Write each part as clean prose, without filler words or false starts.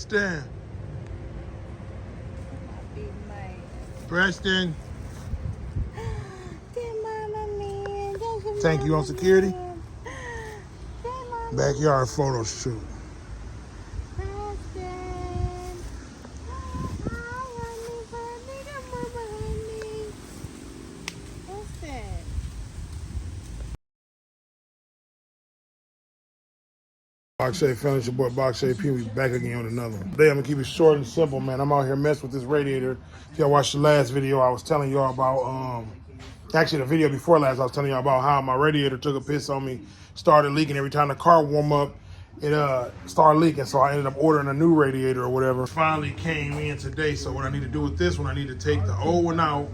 Preston. Preston. Thank you on security. Backyard photo shoot. Box Shape Furniture, your boy Box Shape P. We back again with another one. Today I'm gonna keep it short and simple, man. I'm out here messing with this radiator. If y'all watched the last video, I was telling y'all about actually the video before last, I was telling y'all about how my radiator took a piss on me, started leaking every time the car warm up. It started leaking, so I ended up ordering a new radiator or whatever. Finally came in today. So what I need to do with this one, I need to take the old one out,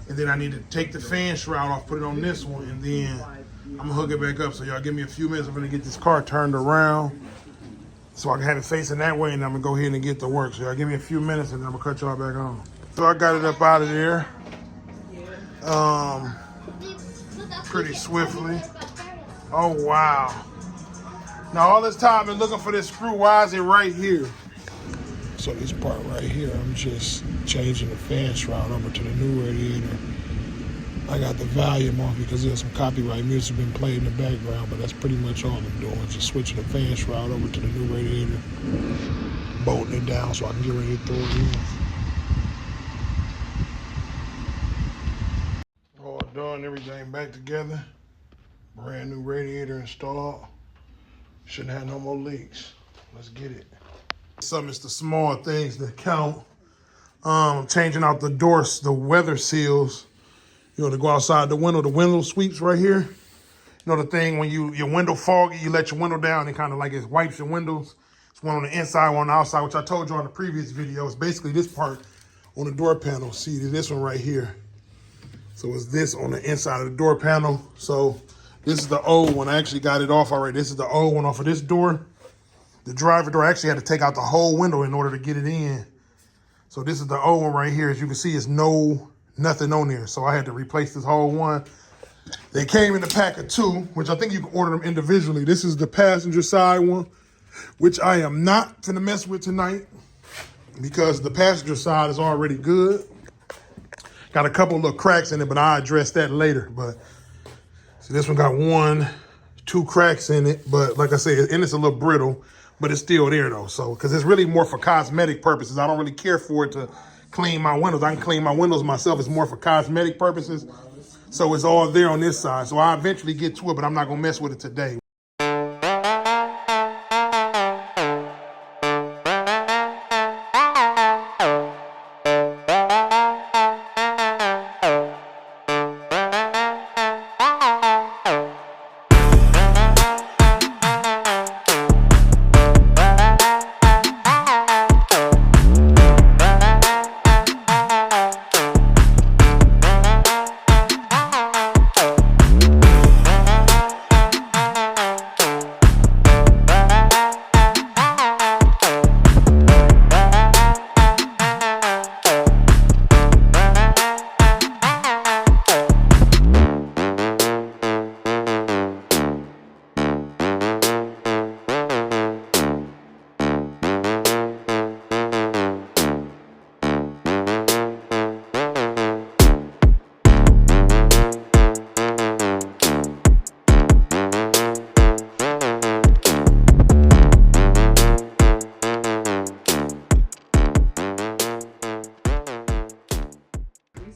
and then I need to take the fan shroud off, put it on this one, and then I'm gonna hook it back up. So y'all give me a few minutes. I'm gonna get this car turned around so I can have it facing that way, and I'm gonna go ahead and get to work. So y'all give me a few minutes, and then I'm gonna cut y'all back on. So I got it up out of there pretty swiftly. Oh wow. Now all this time I've been looking for this screw. Why is it right here? So this part right here, I'm just changing the fan shroud over to the new radiator. I got the volume off because there's some copyright music been played in the background, but that's pretty much all I'm doing. Just switching the fan shroud over to the new radiator, bolting it down so I can get ready to throw it in. All done, everything back together. Brand new radiator installed. Shouldn't have no more leaks. Let's get it. Some it's the small things that count. Changing out the doors, the weather seals. You know, to go outside the window sweeps right here. You know the thing when your window foggy, you let your window down and kind of like it wipes your windows. It's one on the inside, one on the outside, which I told you on the previous video. It's basically this part on the door panel. See, this one right here. So it's this on the inside of the door panel. So this is the old one. I actually got it off already. This is the old one off of this door. The driver door, I actually had to take out the whole window in order to get it in. So this is the old one right here. As you can see, it's nothing on there. So I had to replace this whole one. They came in the pack of two, which I think you can order them individually. This is the passenger side one, which I am not gonna mess with tonight because the passenger side is already good. Got a couple little cracks in it, but I'll address that later. But see, this one got 2 cracks in it, but like I said, and it's a little brittle, but it's still there though. So, cause it's really more for cosmetic purposes. I don't really care for it to clean my windows. I can clean my windows myself. It's more for cosmetic purposes. So it's all there on this side. So I'll eventually get to it, but I'm not gonna mess with it today.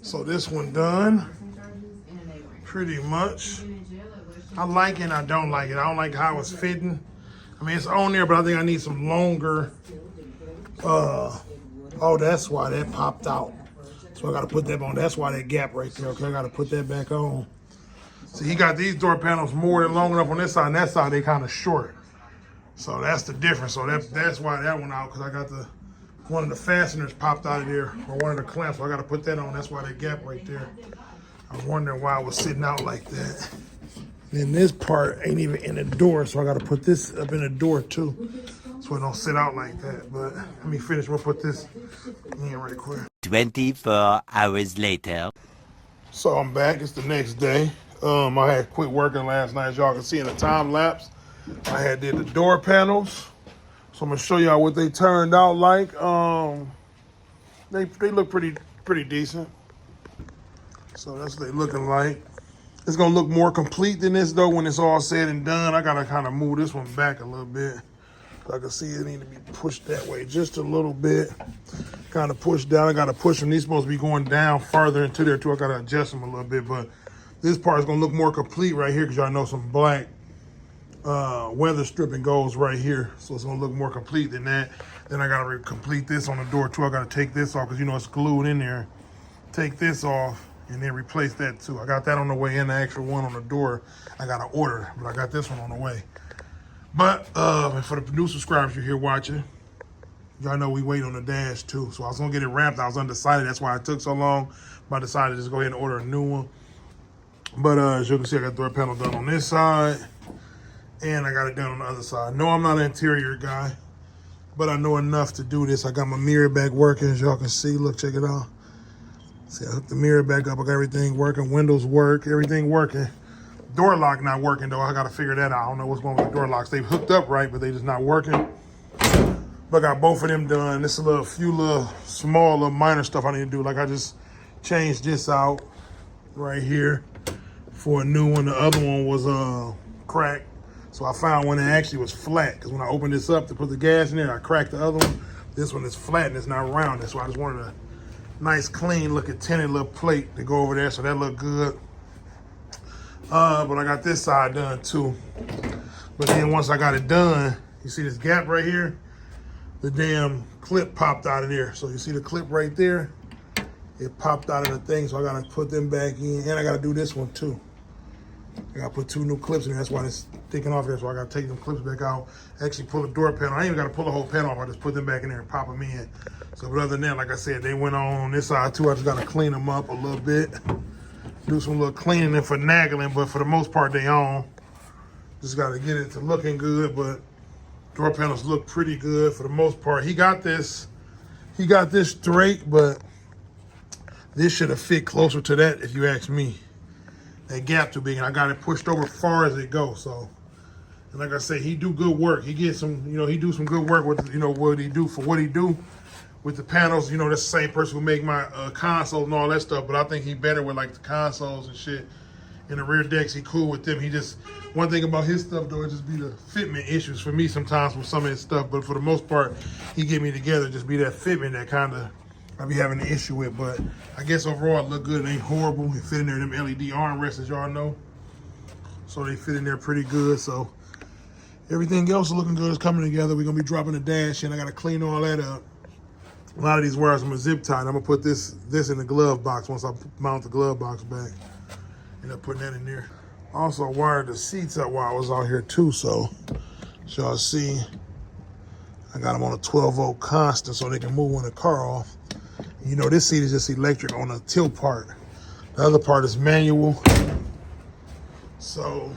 So this one done, pretty much. I like it and I don't like it. I don't like how it's fitting. I mean, it's on there, but I think I need some longer. Oh, that's why that popped out. So I gotta put that on. That's why that gap right there, okay? I gotta put that back on. So he got these door panels more than long enough on this side, and that side they kind of short. So that's the difference. So that's why that went out, because I got one of the fasteners popped out of there, or one of the clamps, so I gotta put that on. That's why that gap right there. I was wondering why it was sitting out like that. Then this part ain't even in the door, so I gotta put this up in the door too, so it don't sit out like that. But let me finish, we'll put this in right quick. 24 hours later. So I'm back, it's the next day. I had quit working last night, as y'all can see in the time lapse. I had did the door panels. So I'm gonna show y'all what they turned out like. They look pretty decent. So that's what they looking like. It's gonna look more complete than this though when it's all said and done. I gotta kind of move this one back a little bit. So I can see it need to be pushed that way just a little bit. Kind of pushed down. I gotta push them. These supposed to be going down farther into there too. I gotta adjust them a little bit, but this part is gonna look more complete right here because y'all know some black weather stripping goes right here. So it's gonna look more complete than that. Then I gotta complete this on the door too. I gotta take this off because you know it's glued in there. Take this off and then replace that too. I got that on the way and the actual one on the door I gotta order, but I got this one on the way. But for the new subscribers you're here watching, y'all know we wait on the dash too. So I was gonna get it wrapped. I was undecided. That's why it took so long. But I decided to just go ahead and order a new one. But as you can see, I got the door panel done on this side and I got it done on the other side. No, I'm not an interior guy, but I know enough to do this. I got my mirror back working, as y'all can see. Look, check it out. See, I hooked the mirror back up. I got everything working. Windows work, everything working. Door lock not working though. I gotta figure that out. I don't know what's going on with the door locks. They've hooked up right, but they just not working. But I got both of them done. This is a few little small, little minor stuff I need to do. Like I just changed this out right here for a new one. The other one was cracked. So I found one that actually was flat. Because when I opened this up to put the gas in there, I cracked the other one. This one is flat and it's not rounded. So I just wanted a nice, clean looking tinted little plate to go over there. So that looked good. But I got this side done too. But then once I got it done, you see this gap right here? The damn clip popped out of there. So you see the clip right there? It popped out of the thing, so I gotta put them back in. And I gotta do this one too. I gotta put 2 new clips in there. That's why it's sticking off there. So I gotta take them clips back out. Actually pull the door panel. I ain't even gotta pull the whole panel off. I just put them back in there and pop them in. So but other than that, like I said, they went on this side too. I just gotta clean them up a little bit. Do some little cleaning and finagling, but for the most part they on. Just gotta get it to looking good, but door panels look pretty good for the most part. He got this straight, but this should have fit closer to that if you ask me. That gap too big, and I got it pushed over far as it goes. So, and like I say, he do good work. He gets some, he do some good work with, what he do for what he do with the panels. That's the same person who make my consoles and all that stuff. But I think he better with like the consoles and shit. And the rear decks, he cool with them. He just, one thing about his stuff though, it just be the fitment issues for me sometimes with some of his stuff. But for the most part, he get me together, just be that fitment that kind of I be having an issue with. But I guess overall it look good. It ain't horrible. It fit in there, them LED armrests, as y'all know. So they fit in there pretty good. So everything else is looking good. It's coming together. We're gonna be dropping the dash in. I gotta clean all that up. A lot of these wires I'm gonna zip tie. I'm gonna put this in the glove box once I mount the glove box back. End up putting that in there. Also wired the seats up while I was out here too, so y'all see I got them on a 12-volt constant so they can move when the car off. This seat is just electric on the tilt part. The other part is manual. So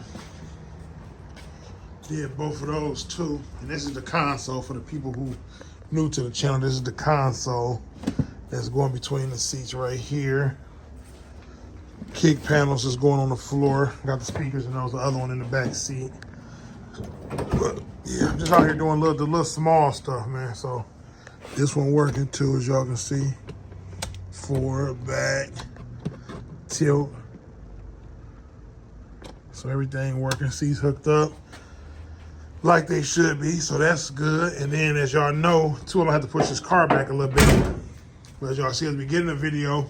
did both of those too. And this is the console for the people who new to the channel. This is the console that's going between the seats right here. Kick panels is going on the floor. Got the speakers and those, the other one in the back seat. But yeah, I'm just out here doing the little small stuff, man. So this one working too, as y'all can see. Forward, back, tilt. So everything working, seats hooked up like they should be. So that's good. And then as y'all know, too, I'm gonna have to push this car back a little bit. But as y'all see at the beginning of the video,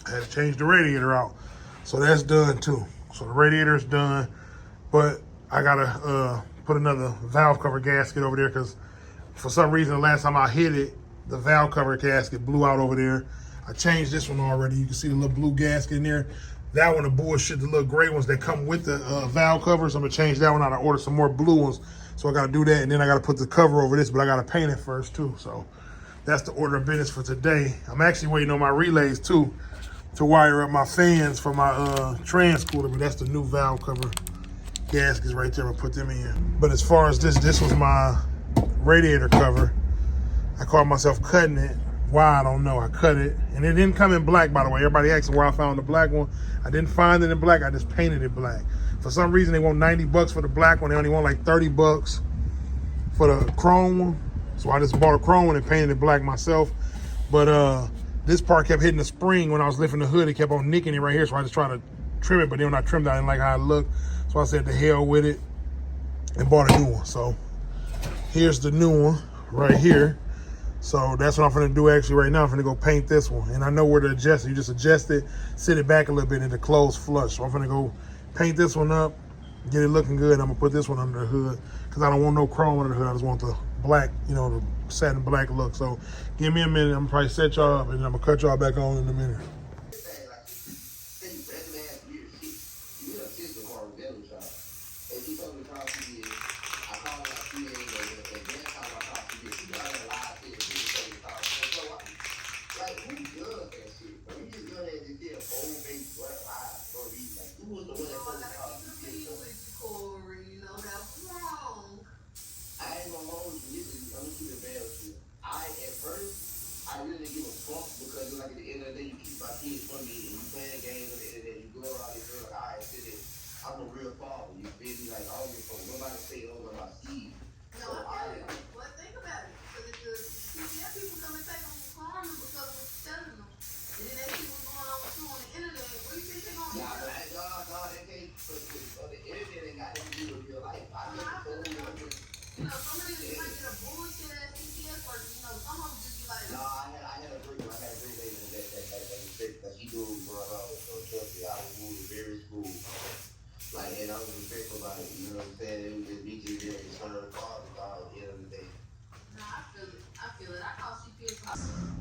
I had to change the radiator out. So that's done too. So the radiator's done, but I gotta put another valve cover gasket over there because for some reason the last time I hit it, the valve cover gasket blew out over there. I changed this one already. You can see the little blue gasket in there. That one, the bullshit, the little gray ones that come with the valve covers. I'm gonna change that one out. I ordered some more blue ones. So I gotta do that, and then I gotta put the cover over this, but I gotta paint it first too. So that's the order of business for today. I'm actually waiting on my relays too to wire up my fans for my transcooler, but that's the new valve cover gaskets right there. I'll put them in. But as far as this was my radiator cover. I caught myself cutting it. Why, I don't know. I cut it. And it didn't come in black, by the way. Everybody asking where I found the black one. I didn't find it in black. I just painted it black. For some reason, they want 90 bucks for the black one. They only want like 30 bucks for the chrome one. So I just bought a chrome one and painted it black myself. But this part kept hitting the spring when I was lifting the hood. It kept on nicking it right here. So I just tried to trim it, but then when I trimmed it, I didn't like how it looked. So I said, the hell with it, and bought a new one. So here's the new one right here. So that's what I'm gonna do actually right now. I'm gonna go paint this one. And I know where to adjust it. You just adjust it, sit it back a little bit, and it close flush. So I'm gonna go paint this one up, get it looking good. I'm gonna put this one under the hood because I don't want no chrome under the hood. I just want the black, you know, the satin black look. So give me a minute. I'm gonna probably set y'all up and then I'm gonna cut y'all back on in a minute.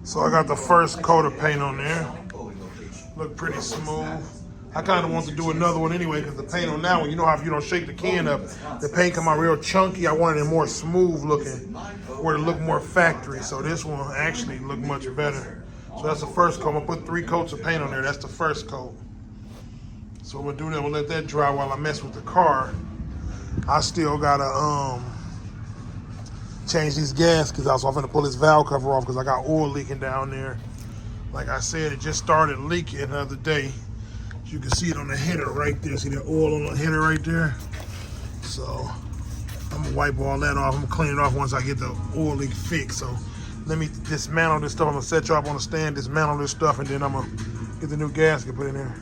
So I got the first coat of paint on there. Look pretty smooth. I kind of want to do another one anyway because the paint on that one, you know how if you don't shake the can up, the paint come out real chunky. I wanted it more smooth looking, where it look more factory. So this one actually looked much better. So that's the first coat. I'm gonna put 3 coats of paint on there. That's the first coat. So I'm gonna do that. I'm gonna let that dry while I mess with the car. I still gotta change these gaskets out, so I'm gonna pull this valve cover off because I got oil leaking down there. Like I said, it just started leaking the other day. You can see it on the header right there. See that oil on the header right there? So I'm gonna wipe all that off. I'm gonna clean it off once I get the oil leak fixed. So let me dismantle this stuff. I'm gonna set you up on the stand, dismantle this stuff, and then I'm gonna get the new gasket put in there.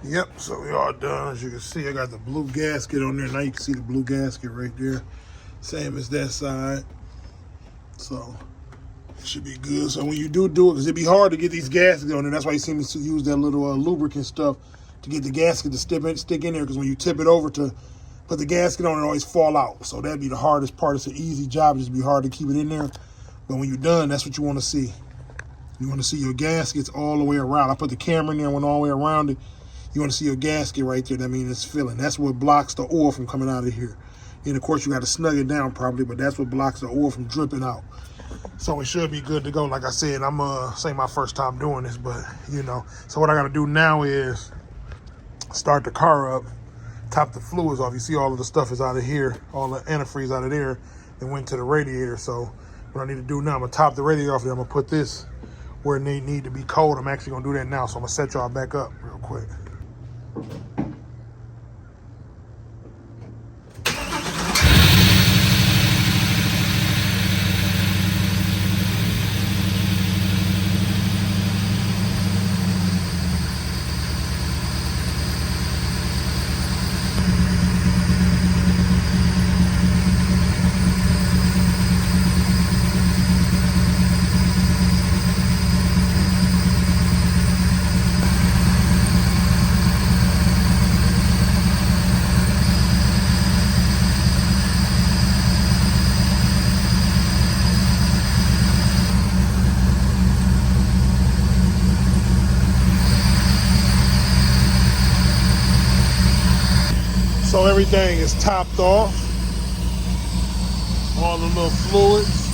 Yep, so we all done. As you can see, I got the blue gasket on there. Now you can see the blue gasket right there. Same as that side. So it should be good. So when you do it, because it'd be hard to get these gaskets on there. That's why you see me use that little lubricant stuff to get the gasket to stick in there. Because when you tip it over to put the gasket on, it always fall out. So that'd be the hardest part. It's an easy job. It'd just be hard to keep it in there. But when you're done, that's what you want to see. You want to see your gaskets all the way around. I put the camera in there and went all the way around it. You want to see your gasket right there. That means it's filling. That's what blocks the oil from coming out of here. And of course, you got to snug it down properly, but that's what blocks the oil from dripping out. So it should be good to go. Like I said, I'm saying my first time doing this, but you know. So what I got to do now is start the car up, top the fluids off. You see all of the stuff is out of here, all the antifreeze out of there, and went to the radiator. So what I need to do now, I'm gonna top the radiator off, and I'm gonna put this where it need to be cold. I'm actually gonna do that now. So I'm gonna set y'all back up real quick. So everything is topped off. All the little fluids.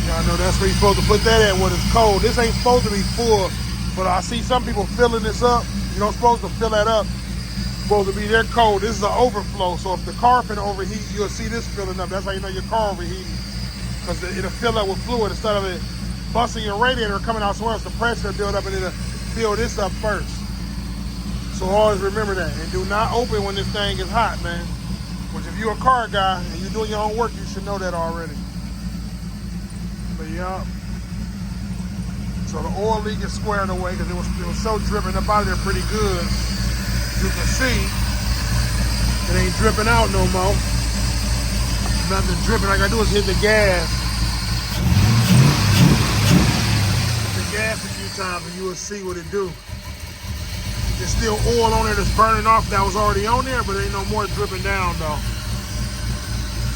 Y'all know that's where you're supposed to put that at when it's cold. This ain't supposed to be full, but I see some people filling this up. You're not supposed to fill that up. It's supposed to be there cold. This is an overflow, so if the car finna overheat, you'll see this filling up. That's how you know your car overheating, because it'll fill up with fluid instead of it busting your radiator or coming out somewhere else. The pressure will build up and it'll fill this up first. So always remember that, and do not open when this thing is hot, man. Which if you're a car guy and you're doing your own work, you should know that already. But yeah, so the oil leak is squared away because it was so dripping up out of there pretty good. As you can see, it ain't dripping out no more. Nothing dripping. All I gotta do is hit the gas. Hit the gas a few times and you will see what it do. There's still oil on there that's burning off that was already on there, but ain't no more dripping down though.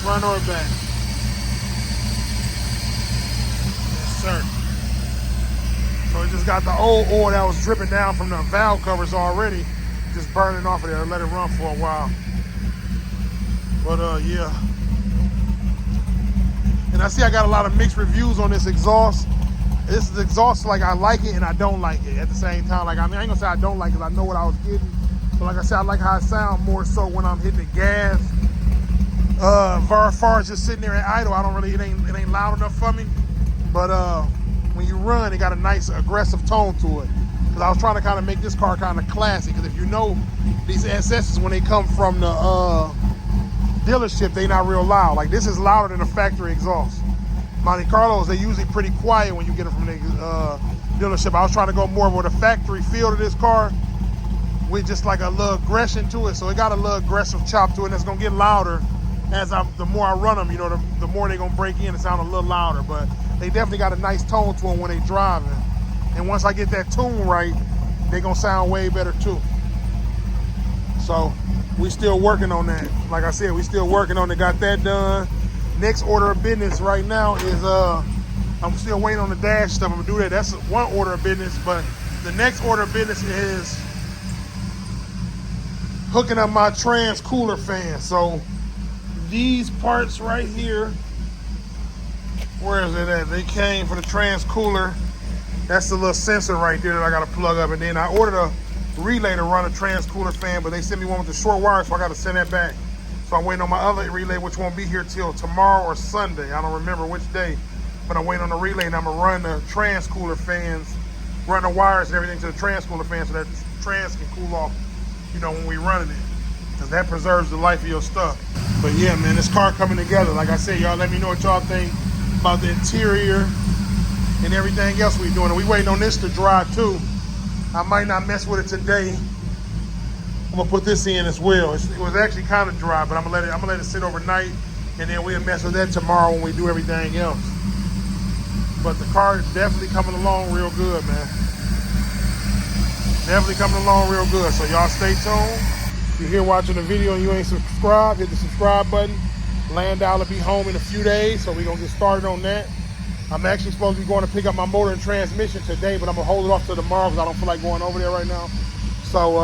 Front or back. Sir. So it just got the old oil that was dripping down from the valve covers already, just burning off of there. Let it run for a while. But yeah. And I see I got a lot of mixed reviews on this exhaust. This is exhaust, like I like it and I don't like it at the same time. Like, I mean, I ain't gonna say I don't like it, I know what I was getting. But like I said, I like how it sounds more so when I'm hitting the gas. Far as just sitting there at idle, I don't really, it ain't loud enough for me. But when you run, it got a nice aggressive tone to it. Because I was trying to kind of make this car kind of classy. Because if you know, these SS's, when they come from the dealership, they not real loud. Like, this is louder than a factory exhaust. Monte Carlos, they usually pretty quiet when you get it from the dealership. I was trying to go more with a factory feel to this car, with just like a little aggression to it. So it got a little aggressive chop to it, and it's gonna get louder as the more I run them, you know, the more they're gonna break in and sound a little louder. But they definitely got a nice tone to them when they driving. And once I get that tune right, they gonna sound way better too. So we still working on that. Like I said, we still working on it, got that done. Next order of business right now is, I'm still waiting on the dash stuff. I'm gonna do that. That's one order of business, but the next order of business is hooking up my trans cooler fan. So these parts right here, where is it at? They came for the trans cooler. That's the little sensor right there that I gotta plug up. And then I ordered a relay to run a trans cooler fan, but they sent me one with the short wire, so I gotta send that back. So I'm waiting on my other relay, which won't be here till tomorrow or Sunday. I don't remember which day, but I'm waiting on the relay, and I'm gonna run the trans cooler fans, run the wires and everything to the trans cooler fan so that trans can cool off, you know, when we running it. Because that preserves the life of your stuff. But yeah, man, this car coming together. Like I said, y'all let me know what y'all think about the interior and everything else we doing. And we waiting on this to dry too. I might not mess with it today. I'm gonna put this in as well. It was actually kind of dry, but I'm gonna let it sit overnight, and then we'll mess with that tomorrow when we do everything else. But the car is definitely coming along real good, man. Definitely coming along real good. So y'all stay tuned. If you're here watching the video and you ain't subscribed, hit the subscribe button. Landau will be home in a few days, so we're gonna get started on that. I'm actually supposed to be going to pick up my motor and transmission today, but I'm gonna hold it off till tomorrow because I don't feel like going over there right now. So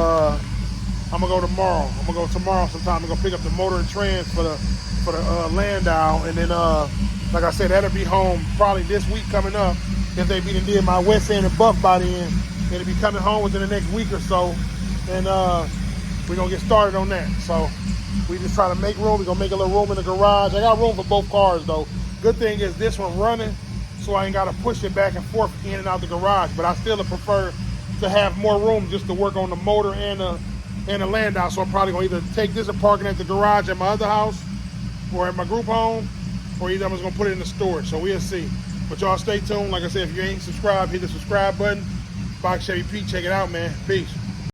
I'm gonna go tomorrow. I'm gonna go tomorrow sometime. I'm gonna pick up the motor and trans for the Landau, and then like I said, that'll be home probably this week coming up. If they be did my wet sand and buff by then, it'll be coming home within the next week or so, and we're gonna get started on that. So we just try to make room. We're gonna make a little room in the garage. I got room for both cars though. Good thing is this one running, so I ain't gotta push it back and forth in and out the garage. But I still prefer to have more room just to work on the motor and the Landau. So I'm probably gonna either take this and park it at the garage at my other house or at my group home, or either I'm just gonna put it in the storage. So we'll see. But y'all stay tuned. Like I said, if you ain't subscribed, hit the subscribe button. Fox Chevy Pete, check it out, man. Peace.